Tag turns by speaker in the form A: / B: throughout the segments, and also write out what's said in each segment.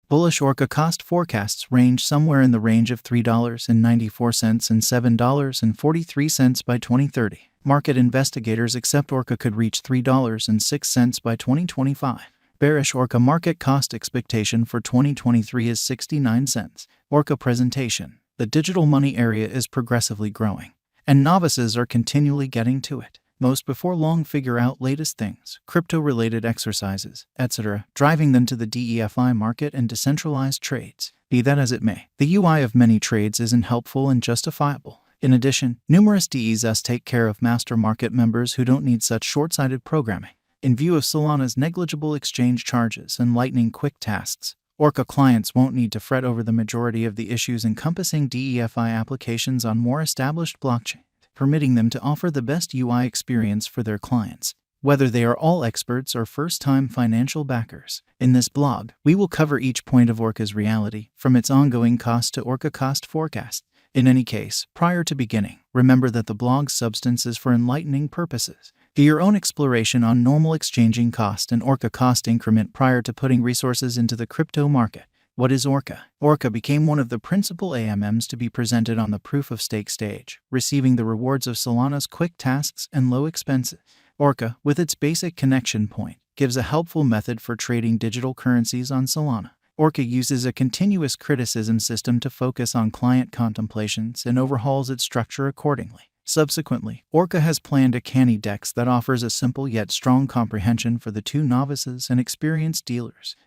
A: Bullish Orca cost forecasts range somewhere in the range of $3.94 and $7.43 by 2030. Market investigators accept Orca could reach $3.06 by 2025. Bearish Orca market cost expectation for 2023 is 69 cents. Orca presentation. The digital money area is progressively growing, and novices are continually getting to it. Most before long figure out latest things, crypto-related exercises, etc., driving them to the DeFi market and decentralized trades. Be that as it may, the UI of many trades isn't helpful and justifiable. In addition, numerous DEs take care of master market members who don't need such short-sighted programming. In view of Solana's negligible exchange charges and lightning quick tasks, Orca clients won't need to fret over the majority of the issues encompassing DeFi applications on more established blockchains, permitting them to offer the best UI experience for their clients, whether they are all experts or first-time financial backers. In this blog, we will cover each point of Orca's reality, from its ongoing cost to Orca cost forecast. In any case, prior to beginning, remember that the blog's substance is for enlightening purposes. Do your own exploration on normal exchanging cost and Orca cost increment prior to putting resources into the crypto market. What is Orca? Orca became one of the principal AMMs to be presented on the proof-of-stake stage, receiving the rewards of Solana's quick tasks and low expenses. Orca, with its basic connection point, gives a helpful method for trading digital currencies on Solana. Orca uses a continuous criticism system to focus on client contemplations and overhauls its structure accordingly. Subsequently, Orca has planned a canny DEX that offers a simple yet strong comprehension for the two novices and experienced dealers.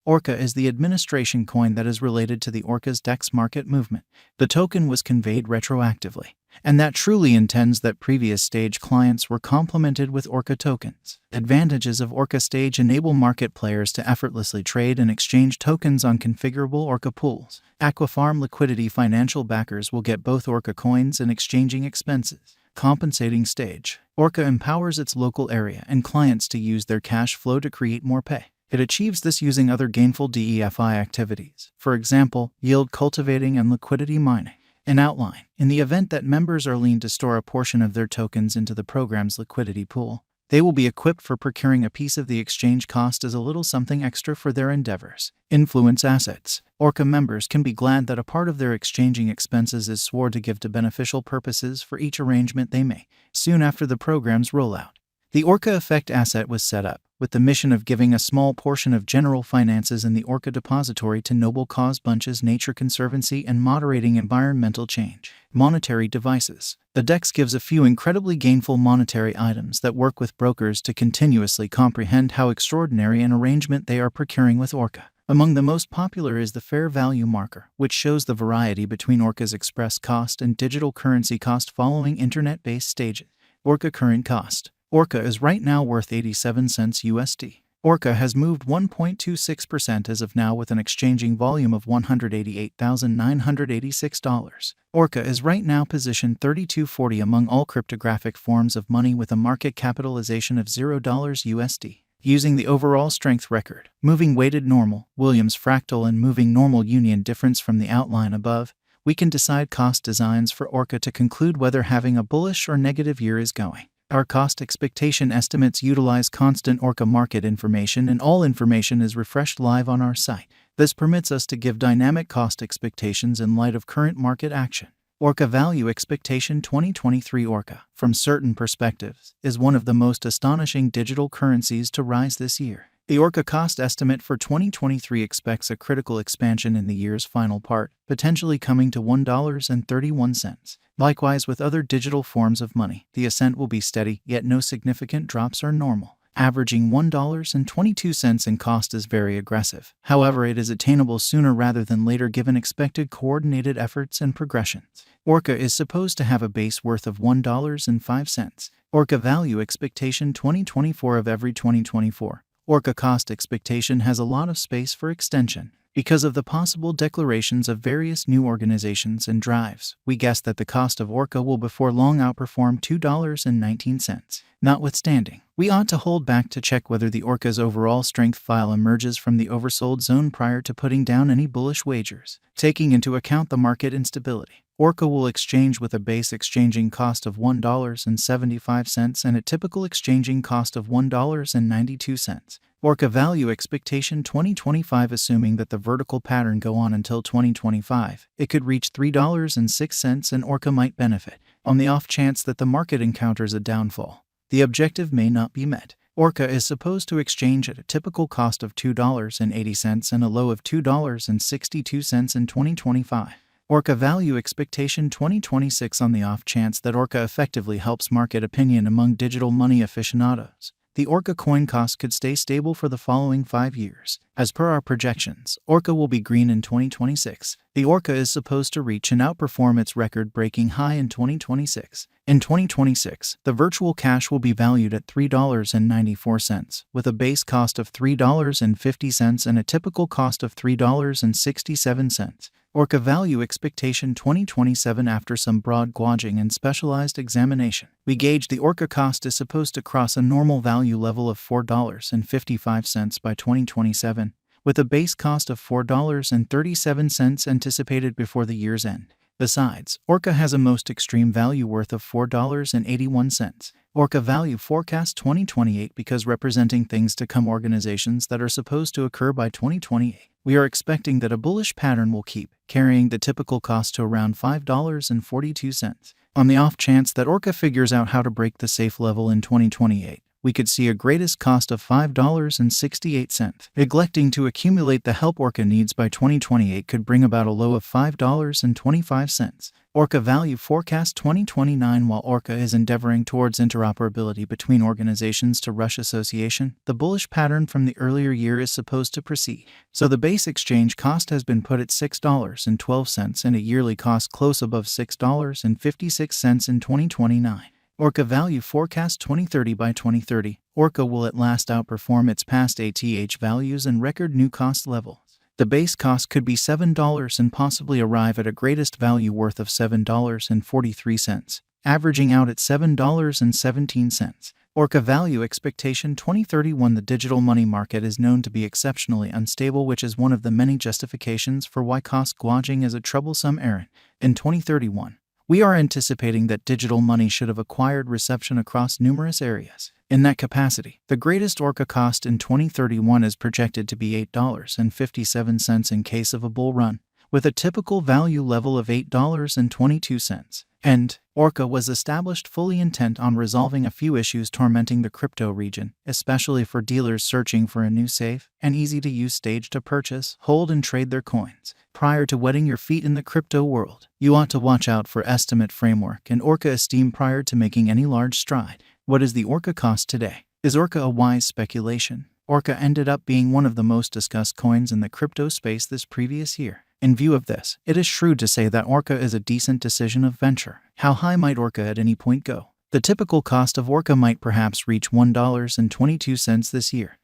A: Orca is the administration coin that is related to the Orca's DEX market movement. The token was conveyed retroactively, and that truly intends that previous stage clients were complemented with Orca tokens. Advantages of Orca stage enable market players to effortlessly trade and exchange tokens on configurable Orca pools. Aquafarm liquidity financial backers will get both Orca coins and exchanging expenses. Compensating stage. Orca empowers its local area and clients to use their cash flow to create more pay. It achieves this using other gainful DeFi activities, for example, yield cultivating and liquidity mining. An outline. In the event that members are lean to store a portion of their tokens into the program's liquidity pool, they will be equipped for procuring a piece of the exchange cost as a little something extra for their endeavors. Influence assets. Orca members can be glad that a part of their exchanging expenses is sworn to give to beneficial purposes for each arrangement they make. Soon after the program's rollout, the Orca Effect asset was set up, with the mission of giving a small portion of general finances in the Orca depository to noble cause bunches nature conservancy and moderating environmental change. Monetary devices. The DEX gives a few incredibly gainful monetary items that work with brokers to continuously comprehend how extraordinary an arrangement they are procuring with Orca. Among the most popular is the fair value marker, which shows the variety between Orca's express cost and digital currency cost following internet-based stages. Orca current cost. Orca is right now worth 87 cents USD. Orca has moved 1.26% as of now with an exchanging volume of $188,986. Orca is right now positioned 3240 among all cryptographic forms of money with a market capitalization of $0 USD. Using the overall strength record, moving weighted normal, Williams fractal and moving normal union difference from the outline above, we can decide cost designs for Orca to conclude whether having a bullish or negative year is going. Our cost expectation estimates utilize constant Orca market information, and all information is refreshed live on our site. This permits us to give dynamic cost expectations in light of current market action. Orca Value Expectation 2023 Orca, from certain perspectives, is one of the most astonishing digital currencies to rise this year. The Orca cost estimate for 2023 expects a critical expansion in the year's final part, potentially coming to $1.31. Likewise with other digital forms of money, the ascent will be steady, yet no significant drops are normal. Averaging $1.22 in cost is very aggressive. However, it is attainable sooner rather than later given expected coordinated efforts and progressions. Orca is supposed to have a base worth of $1.05. Orca Value Expectation 2024 of every 2024. Orca cost expectation has a lot of space for extension. Because of the possible declarations of various new organizations and drives, we guess that the cost of Orca will before long outperform $2.19. Notwithstanding, we ought to hold back to check whether the Orca's overall strength file emerges from the oversold zone prior to putting down any bullish wagers. Taking into account the market instability, Orca will exchange with a base exchanging cost of $1.75 and a typical exchanging cost of $1.92. Orca value expectation 2025. Assuming that the vertical pattern go on until 2025, it could reach $3.06 and Orca might benefit. On the off chance that the market encounters a downfall, the objective may not be met. Orca is supposed to exchange at a typical cost of $2.80 and a low of $2.62 in 2025. Orca value expectation 2026. On the off chance that Orca effectively helps market opinion among digital money aficionados, the Orca coin cost could stay stable for the following 5 years. As per our projections, Orca will be green in 2026. The Orca is supposed to reach and outperform its record-breaking high in 2026. In 2026, the virtual cash will be valued at $3.94, with a base cost of $3.50 and a typical cost of $3.67. Orca value expectation 2027. After some broad gauging and specialized examination, we gauge the Orca cost is supposed to cross a normal value level of $4.55 by 2027, with a base cost of $4.37 anticipated before the year's end. Besides, Orca has a most extreme value worth of $4.81. Orca value forecast 2028. Because representing things to come, organizations that are supposed to occur by 2028, we are expecting that a bullish pattern will keep carrying the typical cost to around $5.42. On the off chance that Orca figures out how to break the safe level in 2028, we could see a greatest cost of $5.68. Neglecting to accumulate the help Orca needs by 2028 could bring about a low of $5.25. Orca value forecast 2029. While Orca is endeavoring towards interoperability between organizations to rush association, the bullish pattern from the earlier year is supposed to proceed. So the base exchange cost has been put at $6.12 and a yearly cost close above $6.56 in 2029. Orca value forecast 2030. By 2030, Orca will at last outperform its past ATH values and record new cost levels. The base cost could be $7 and possibly arrive at a greatest value worth of $7.43, averaging out at $7.17. Orca value expectation 2031. The digital money market is known to be exceptionally unstable, which is one of the many justifications for why cost gouging is a troublesome errand. In 2031, we are anticipating that digital money should have acquired reception across numerous areas. In that capacity, the greatest Orca cost in 2031 is projected to be $8.57 in case of a bull run, with a typical value level of $8.22. And Orca was established fully intent on resolving a few issues tormenting the crypto region, especially for dealers searching for a new safe and easy-to-use stage to purchase, hold, and trade their coins. Prior to wetting your feet in the crypto world, you ought to watch out for estimate framework and Orca esteem prior to making any large stride. What is the Orca cost today? Is Orca a wise speculation? Orca ended up being one of the most discussed coins in the crypto space this previous year. In view of this, it is shrewd to say that Orca is a decent decision of venture. How high might Orca at any point go? The typical cost of Orca might perhaps reach $1.22 this year.